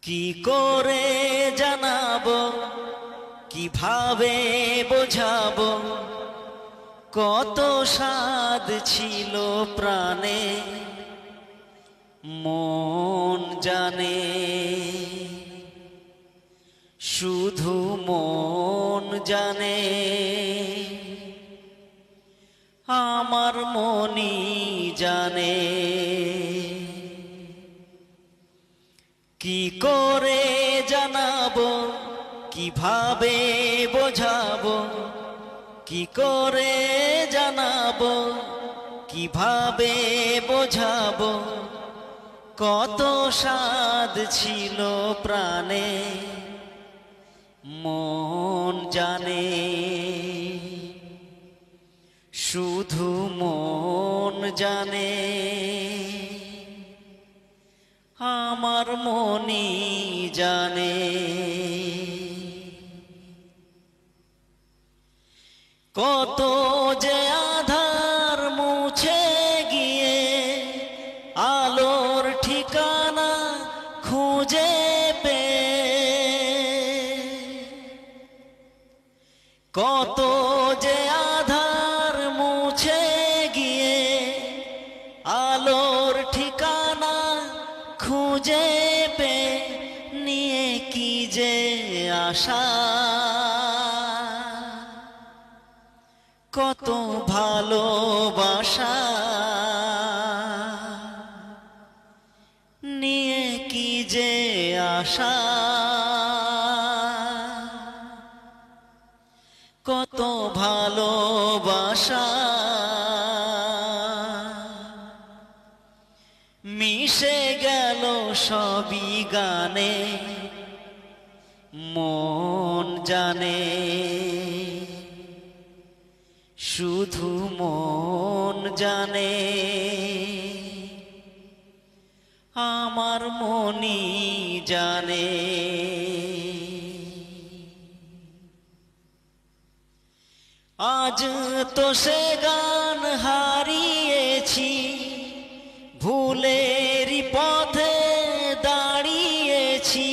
কি করে জানাবো, কিভাবে বোঝাবো, কত স্বাদ ছিল প্রাণে মন জানে, শুধু মন জানে, আমার মনই জানে। কি করে জানাবো, কিভাবে বোঝাবো, কি করে জানাবো, কিভাবে বোঝাবো, কত স্বাদ ছিল প্রাণে মন জানে, শুধু মন জানে, আমার মনই জানে। কত যে আধার মুছে গিয়ে আলোর ঠিকানা খুঁজে পেয়ে, কত যে আধার মুছে গিয়ে আলোর ঠিকানা খুঁজে পেয়ে নিয়ে কি যে আশা, কত ভালোবাসা নিয়ে কি যে আশা, কত ভালোবাসা মিশে গেল সবই গানে মন জানে, শুধু মন জানে, আমার মনই জানে। আজ তো সে গান হারিয়েছি, ভুলেরই পথে দাঁড়িয়েছি।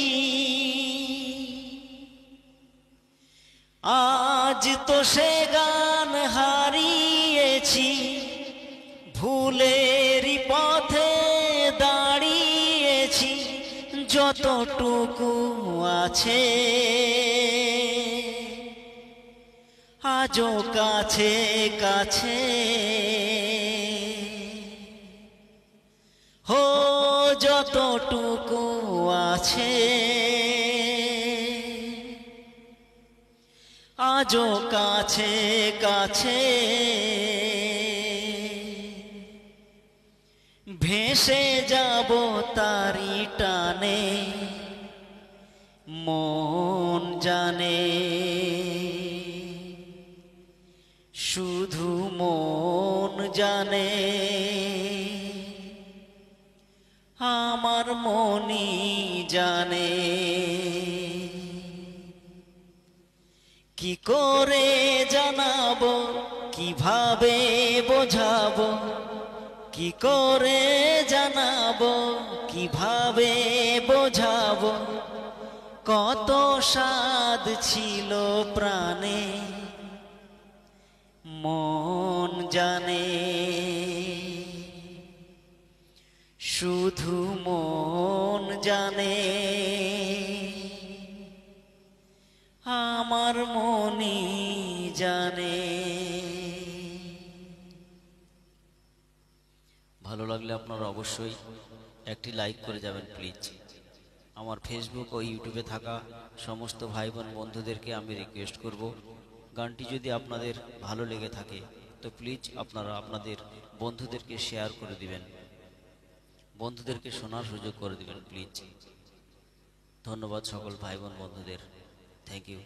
আজ তো সে গান হারিয়েছি, ভুলেরই পথে দাঁড়িয়েছি। যতটুকু আছে আজও কাছে কাছে, হো যতটুকু আছে আজও কাছে কাছে, ভেসে যাব তারি টানে মন জানে, শুধু মন জানে, আমার মনই জানে। কি করে জানাবো, কিভাবে বোঝাবো, কি করে জানাবো, কিভাবে বোঝাবো, কত স্বাদ ছিল প্রাণে মন জানে, শুধু মন জানে, আমার মনই জানে। ভালো লাগলে আপনারা অবশ্যই একটি লাইক করে যাবেন প্লিজ। আমার ফেসবুক ও ইউটিউবে থাকা সমস্ত ভাই বোন বন্ধুদেরকে আমি রিকোয়েস্ট করব, গানটি যদি আপনাদের ভালো লেগে থাকে তো প্লিজ আপনারা আপনাদের বন্ধুদেরকে শেয়ার করে দিবেন, বন্ধুদেরকে শোনার সুযোগ করে দিবেন প্লিজ। ধন্যবাদ সকল ভাই বোন বন্ধুদের। Thank you.